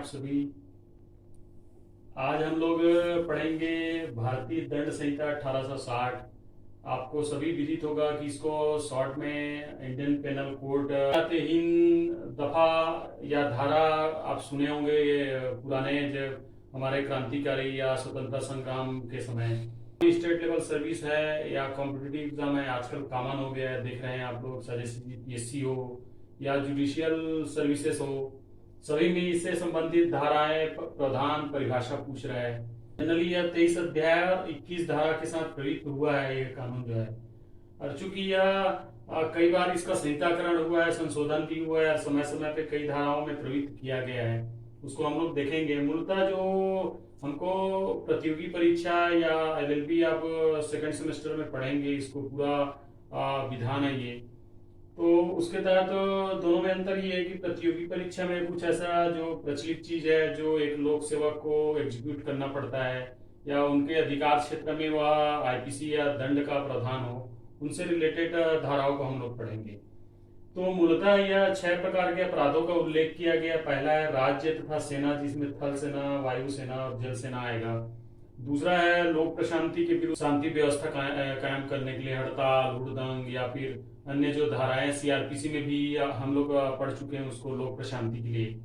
सभी। आज हम लोग पढ़ेंगे भारतीय दंड संहिता 1860। आपको सभी विदित होगा कि इसको शॉर्ट में इंडियन पेनल कोड हीन दफा या धारा आप सुने होंगे। ये पुराने जब हमारे क्रांतिकारी या स्वतंत्रता संग्राम के समय स्टेट लेवल सर्विस है या कॉम्पिटिटिव एग्जाम है, आजकल कॉमन हो गया है। देख रहे हैं आप लोग, जैसे यूपीएससी हो या जुडिशियल सर्विसेज हो, सभी में इससे संबंधित धाराएं प्रधान परिभाषा पूछ रहा है। जनरली यह 23 अध्याय और 21 धारा के साथ प्रेरित हुआ है ये कानून जो है। और चूंकि यह कई बार इसका संहिताकरण हुआ है, संशोधन भी हुआ है और समय समय पे कई धाराओं में प्रवृत्त किया गया है, उसको हम लोग देखेंगे। मूलतः जो हमको प्रतियोगी परीक्षा या एलएलबी आप सेकंड सेमेस्टर में पढ़ेंगे, इसको पूरा विधान है ये। तो उसके तहत दोनों में अंतर ये है कि प्रतियोगी परीक्षा में कुछ ऐसा जो प्रचलित चीज है जो एक लोक सेवक को एग्जीक्यूट करना पड़ता है या उनके अधिकार क्षेत्र में वह आईपीसी या दंड का प्रावधान हो, उनसे रिलेटेड धाराओं को हम लोग पढ़ेंगे। तो मूलतः यह 6 प्रकार के अपराधों का उल्लेख किया गया। पहला है राज्य तथा सेना, जिसमें थल सेना, वायु सेना और जल सेना आएगा। दूसरा है लोक प्रशांति के विरुद्ध शांति व्यवस्था कायम करने के लिए हड़ताल, हुड़दंग या फिर अन्य जो धाराएं सीआरपीसी में भी हम लोग पढ़ चुके हैं, उसको लोक प्रशांति के लिए।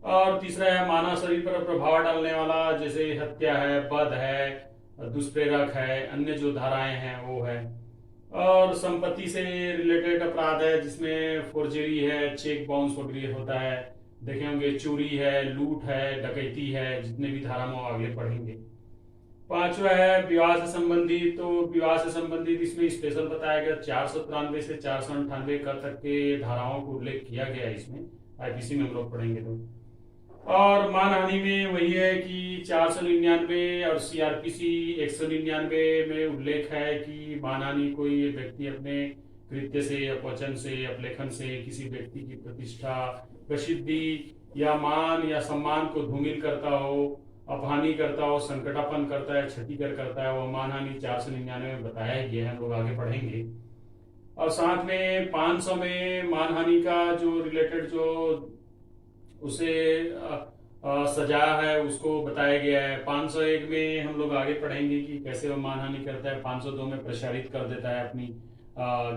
और तीसरा है मानव शरीर पर प्रभाव डालने वाला, जैसे हत्या है, वध है, दुष्प्रेरक है, अन्य जो धाराएं हैं वो है। और संपत्ति से रिलेटेड अपराध है, जिसमें फोर्जरी है, चेक बाउंस वगैरह होता है, देखे होंगे। चोरी है, लूट है, डकैती है, जितने भी धारा में आगे पढ़ेंगे। पांचवा है विवाह से संबंधित। तो विवाह से संबंधित इसमें स्पेशल बताया गया 493 से 498 का तक के धाराओं को उल्लेख किया गया है इसमें, आईपीसी में हम लोग पढ़ेंगे तो। और मानहानि में वही है कि 499 और सीआरपीसी 199 में उल्लेख है कि मानहानि कोई व्यक्ति अपने कृत्य से, अपवचन से, अपलेखन से किसी व्यक्ति की प्रतिष्ठा, प्रसिद्धि या मान या सम्मान को धूमिल करता हो, अपहानि करता हो, संकटापन करता है, क्षतिकर करता है, वो मानहानि 499 में बताया गया है, हम लोग आगे पढ़ेंगे। और साथ में 500 में मानहानि का जो रिलेटेड जो उसे सजा है उसको बताया गया है। 501 में हम लोग आगे पढ़ेंगे कि कैसे वो मानहानि करता है। 502 में प्रसारित कर देता है अपनी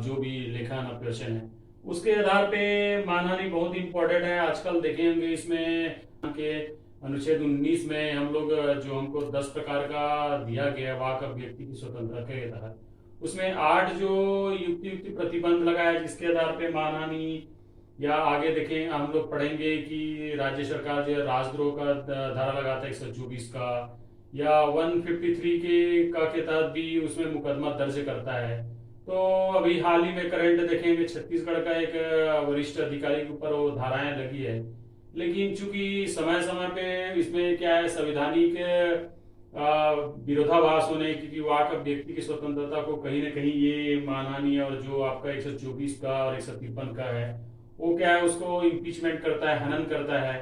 जो भी लेखन ऑपरेशन है, उसके आधार पे मानहानि बहुत इंपॉर्टेंट है। आजकल देखे होंगे इसमें के अनुच्छेद 19 में हम लोग जो हमको 10 प्रकार का दिया गया वाक अभिव्यक्ति की स्वतंत्रता के तहत, उसमें 8 जो युक्ति प्रतिबंध लगा है, जिसके आधार पे मानहानि या आगे देखें हम लोग पढ़ेंगे कि राज्य सरकार जो राजद्रोह का धारा लगाता है 124 का, या 153 के तहत भी उसमें मुकदमा दर्ज करता है। तो अभी हाल ही में करंट देखेंगे छत्तीसगढ़ का एक वरिष्ठ अधिकारी के ऊपर वो धाराएं लगी है, लेकिन चूंकि समय समय पे इसमें क्या है, संवैधानिक विरोधाभास होने की वाक व्यक्ति की स्वतंत्रता को कहीं ना कहीं ये मानहानि और जो आपका 124 का और 153 का है, वो क्या है, उसको इम्पीचमेंट करता है, हनन करता है।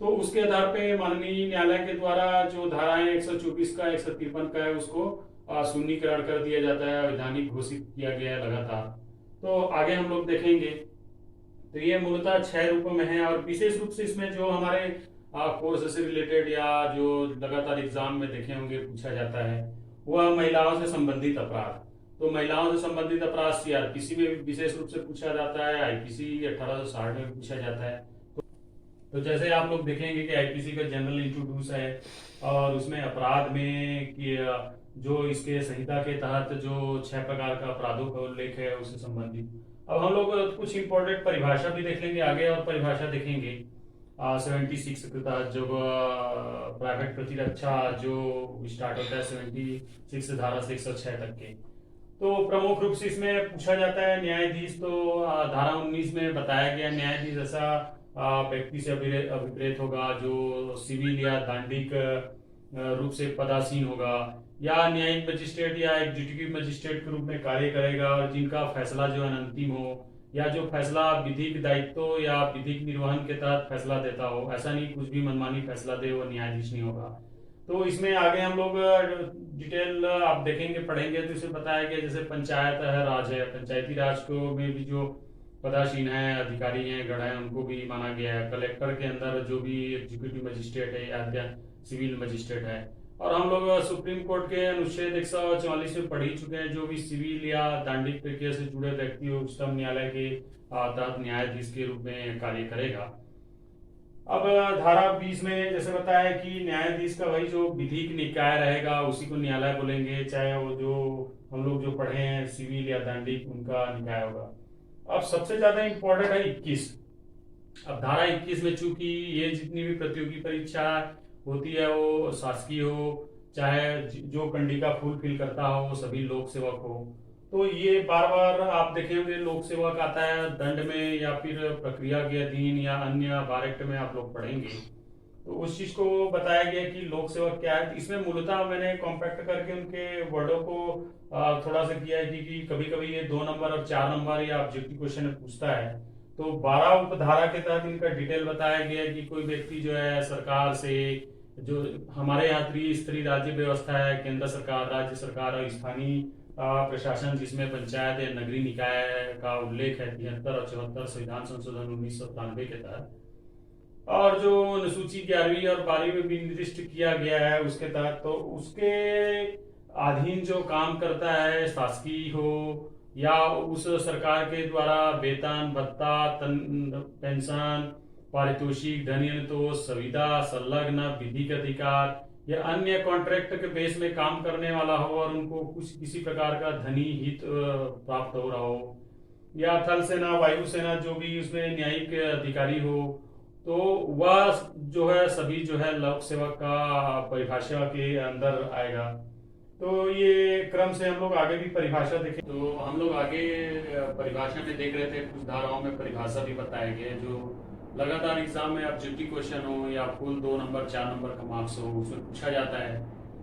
तो उसके आधार पे माननीय न्यायालय के द्वारा जो धाराएं 124 का, 153 का है, उसको शून्यकरण कर दिया जाता है, वैधानिक घोषित किया गया है लगातार। तो आगे हम लोग देखेंगे। तो ये मूलतः 6 रूपों में है। और विशेष रूप से इसमें जो हमारे कोर्स से रिलेटेड या जो लगातार एग्जाम में देखे होंगे पूछा जाता है, वह महिलाओं से संबंधित अपराध। तो महिलाओं से संबंधित अपराध सीआरपीसी में विशेष रूप से पूछा जाता है, आईपीसी 1860 में पूछा जाता है। तो जैसे आप लोग देखेंगे कि आईपीसी का जनरल इंट्रोड्यूस है और उसमें अपराध में कि जो इसके संहिता के तहत जो 6 प्रकार का अपराधों का उल्लेख है उससे संबंधित। अब हम लोग कुछ इंपॉर्टेंट परिभाषा भी देख लेंगे आगे, और परिभाषा देखेंगे 76 के तहत जो प्राइवेट प्रतिरक्षा जो स्टार्ट होता है 76 धारा से 106 तक के। तो प्रमुख रूप से इसमें पूछा जाता है न्यायाधीश। तो धारा 19 में बताया गया न्यायाधीश ऐसा व्यक्ति से अभिप्रेत होगा जो सिविल या दांडिक रूप से पदासीन होगा, या न्यायिक मजिस्ट्रेट या एग्जीक्यूटिव मजिस्ट्रेट के रूप में कार्य करेगा, और जिनका फैसला जो है अंतिम हो, या जो फैसला विधिक दायित्व या विधिक निर्वहन के तहत फैसला देता हो। ऐसा नहीं कुछ भी मनमानी फैसला दे वो न्यायाधीश नहीं होगा। तो इसमें आगे हम लोग डिटेल आप देखेंगे, पढ़ेंगे, तो इसे बताया गया जैसे पंचायत है, राज है, पंचायती राज को में भी जो पदासीन हैं, अधिकारी हैं, गण हैं, उनको भी माना गया है। कलेक्टर के अंदर जो भी एग्जीक्यूटिव मजिस्ट्रेट है या सिविल मजिस्ट्रेट है। और हम लोग सुप्रीम कोर्ट के अनुच्छेद 144 में पढ़ ही चुके हैं, जो भी सिविल या दंडिक प्रक्रिया से जुड़े व्यक्ति उच्चतम न्यायालय के तहत न्यायाधीश के रूप में कार्य करेगा। अब धारा 20 में जैसे बताया है कि न्यायाधीश का वही जो विधिक निकाय रहेगा उसी को न्यायालय बोलेंगे, चाहे वो जो हम लोग जो पढ़े हैं सिविल या दंडिक, उनका निकाय होगा। अब सबसे ज्यादा इंपॉर्टेंट है 21। अब धारा 21 में चूंकि ये जितनी भी प्रतियोगी परीक्षा होती है वो शासकीय हो, चाहे जो कंडिका फुलफिल करता हो वो सभी लोक सेवक हो, तो ये बार बार आप देखेंगे लोक सेवक आता है दंड में या फिर प्रक्रिया के अधीन या अन्य बार एक्ट में आप लोग पढ़ेंगे। तो उस चीज को बताया गया कि लोक सेवक क्या है। इसमें मूलतः मैंने कॉम्पैक्ट करके उनके वर्डों को थोड़ा सा किया है कि कभी कभी ये 2 नंबर और 4 नंबर या ऑब्जेक्टिव क्वेश्चन पूछता है। तो 12 उपधारा के तहत इनका डिटेल बताया गया है कि कोई व्यक्ति जो है सरकार से, जो हमारे यहाँ त्रिस्तरीय राज्य व्यवस्था है, केंद्र सरकार, राज्य सरकार और स्थानीय प्रशासन, जिसमें पंचायत या नगरीय निकाय का उल्लेख है 73 और 74 संविधान संशोधन 1997 के तहत, और जो अनुसूची 11वीं और 12वीं में भी निर्दिष्ट किया गया है उसके तहत, तो उसके अधीन जो काम करता है, शासकीय हो या उस सरकार के द्वारा वेतन भत्ता, पेंशन, पारितोषिक, धनतोष, सुविधा, संलग्न विधिक अधिकार या अन्य कॉन्ट्रैक्ट के बेस में काम करने वाला हो और उनको कुछ किसी प्रकार का धनी हित प्राप्त हो रहा हो, या थल सेना, वायु सेना, जो भी उसमें न्यायिक अधिकारी हो, तो वह जो है सभी जो है लोक सेवक का परिभाषा के अंदर आएगा। तो ये क्रम से हम लोग आगे भी परिभाषा देखें, तो हम लोग आगे परिभाषा में देख रहे थे, कुछ धाराओं में परिभाषा भी बताए गए जो लगातार एग्जाम में ऑब्जेक्टिव क्वेश्चन हो या फुल 2 नंबर 4 नंबर का मार्क्स हो उसमें पूछा जाता है।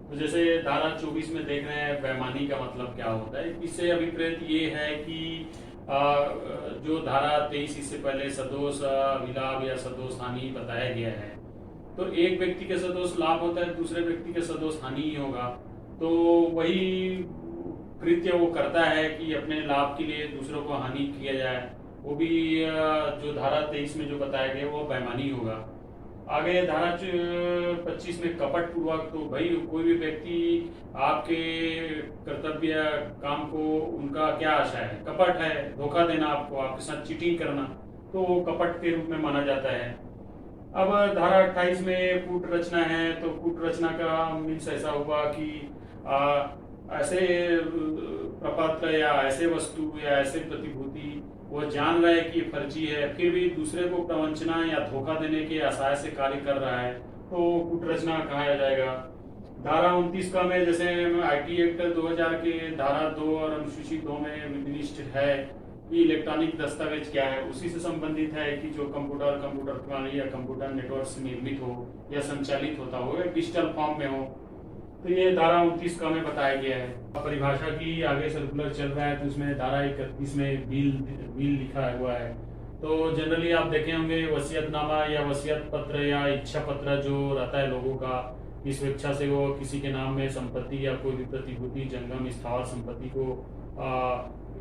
तो जैसे धारा 24 में देख रहे हैं बेईमानी का मतलब क्या होता है। इससे अभिप्रेत ये है कि जो धारा 23 इससे पहले सदोष अभिलाभ या सदोष हानि बताया गया है, तो एक व्यक्ति के सदोष लाभ होता है, दूसरे व्यक्ति के सदोष हानि ही होगा। तो वही कृत्य वो करता है कि अपने लाभ के लिए दूसरों को हानि किया जाए, वो भी जो धारा 23 में जो बताया गया वो बेईमानी होगा। आगे धारा 25 में कपट पूर्वक, तो भाई कोई भी व्यक्ति आपके कर्तव्य काम को, उनका क्या आशा है, कपट है, धोखा देना आपको, आपके साथ चीटिंग करना, तो वो कपट के रूप में माना जाता है। अब धारा 28 में कूट रचना है, तो कूट रचना का मीन्स ऐसा हुआ कि ऐसे प्रपत्र या ऐसे वस्तु या ऐसे प्रतिभूति वो जान रहा है कि फर्जी है, फिर भी दूसरे को प्रवंचना या धोखा देने के आशय से कार्य कर रहा है, तो कूटरचना कहा जाएगा। धारा 29 का में जैसे आईटी एक्ट 2000 के धारा 2 और अनुसूची 2 में निर्दिष्ट है कि इलेक्ट्रॉनिक दस्तावेज क्या है, उसी से संबंधित है कि जो कंप्यूटर प्रणाली या कंप्यूटर नेटवर्क से निर्मित हो या संचालित होता हो या डिजिटल फॉर्म में हो, तो ये धारा 29 का में बताया गया है। परिभाषा की आगे सर्कुलर चल रहा है, तो उसमें धारा 31 में बिल लिखा हुआ है। तो जनरली आप देखे होंगे वसीयतनामा या वसीयत पत्र या इच्छा पत्र जो रहता है लोगों का, इस स्वेच्छा से वो किसी के नाम में संपत्ति या कोई भी प्रतिभूति, जंगम, स्थावर संपत्ति को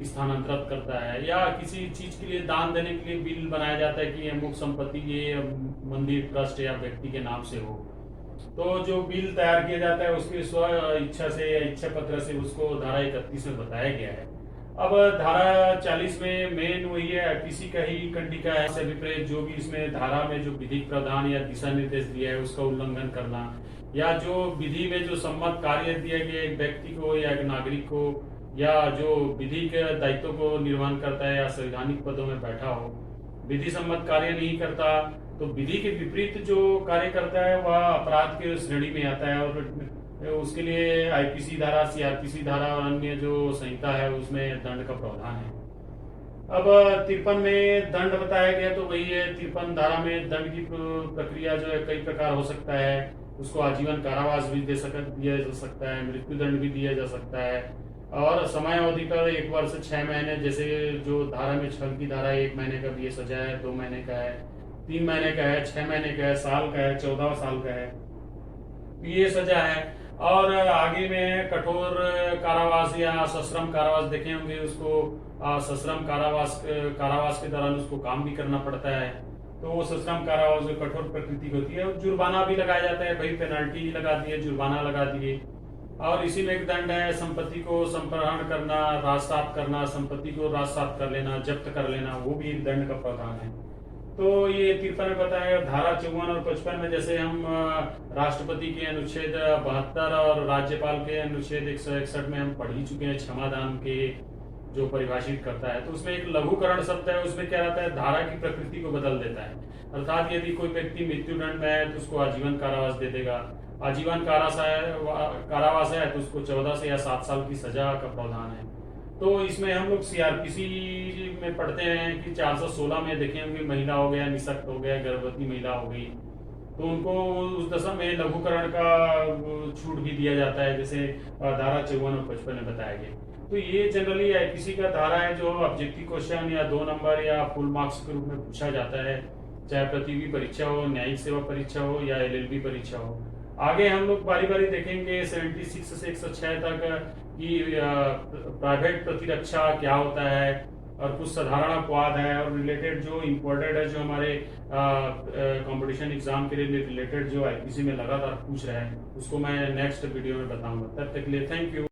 स्थानांतरित करता है, या किसी चीज के लिए दान देने के लिए बिल बनाया जाता है कि अमुक संपत्ति ये मंदिर, ट्रस्ट या व्यक्ति के नाम से हो, तो जो बिल तैयार किया जाता है उसकी स्व इच्छा से या इच्छा पत्र से, उसको धारा 31 में बताया गया है। अब धारा 40 में मेन वही है, किसी का ही कंडिका है से विपरीत जो भी इसमें धारा में जो विधिक प्रावधान या दिशा निर्देश दिया है उसका उल्लंघन करना, या जो विधि में जो सम्मत कार्य दिया गया एक व्यक्ति को या एक नागरिक को, या जो विधि के दायित्व को निर्वहन करता है या संवैधानिक पदों में बैठा हो, विधि सम्मत कार्य नहीं करता, तो विधि के विपरीत जो कार्य करता है वह अपराध के श्रेणी में आता है, और उसके लिए आईपीसी धारा, सीआरपीसी धारा और अन्य जो संहिता है उसमें दंड का प्रावधान है। अब 53 में दंड बताया गया, तो वही है 53 धारा में दंड की प्रक्रिया जो है कई प्रकार हो सकता है। उसको आजीवन कारावास भी दिया जा सकता है, मृत्यु दंड भी दिया जा सकता है, और समय अवधि पर 1 वर्ष 6 महीने, जैसे जो धारा में छल की धारा 1 महीने का भी ये सजा है, 2 महीने का है, 3 महीने का है, 6 महीने का है, साल का है, 14 साल का है, ये सजा है। और आगे में कठोर कारावास या सश्रम कारावास देखे होंगे, उसको सश्रम कारावास के दौरान उसको काम भी करना पड़ता है। तो वो सश्रम कारावास जो कठोर प्रकृति की होती है, और जुर्माना भी लगाया जाता है, भाई पेनल्टी लगा दिए, जुर्माना लगा दिए। और इसी में एक दंड है, संपत्ति को संप्रहरण करना, राजसात करना, संपत्ति को राजसात कर लेना, जब्त कर लेना, वो भी एक दंड का प्रावधान है। तो ये 53 में बताया, धारा 54 और 55 में जैसे हम राष्ट्रपति के अनुच्छेद 72 और राज्यपाल के अनुच्छेद 161 में हम पढ़ ही चुके हैं, क्षमादान के जो परिभाषित करता है। तो उसमें एक लघुकरण शब्द है, उसमें क्या रहता है, धारा की प्रकृति को बदल देता है। अर्थात यदि कोई व्यक्ति मृत्युदंड में है तो उसको आजीवन कारावास दे देगा, आजीवन कारावास है तो उसको 14 से या 7 साल की सजा का प्रावधान है। तो इसमें हम लोग सीआरपीसी में पढ़ते हैं कि 416 में देखे होंगे, महिला हो गया, निःशक्त हो गया, गर्भवती महिला हो गई, तो उनको उस दशा में लघुकरण का छूट भी दिया जाता है, जैसे धारा 54 और 55 में बताया गया। तो ये जनरली आईपीसी का धारा है जो ऑब्जेक्टिव क्वेश्चन या 2 नंबर या फुल मार्क्स के रूप में पूछा जाता है, चाहे प्रतियोगी परीक्षा हो, न्यायिक सेवा परीक्षा हो या एलएलबी परीक्षा हो। आगे हम लोग बारी बारी देखेंगे 76 से 106 तक कि प्राइवेट प्रतिरक्षा क्या होता है, और कुछ साधारण अपवाद है, और रिलेटेड जो इम्पोर्टेंट है, जो हमारे कंपटीशन एग्जाम के लिए रिलेटेड जो आईपीसी में लगातार पूछ रहा है, उसको मैं नेक्स्ट वीडियो में बताऊंगा। तब तक के लिए थैंक यू।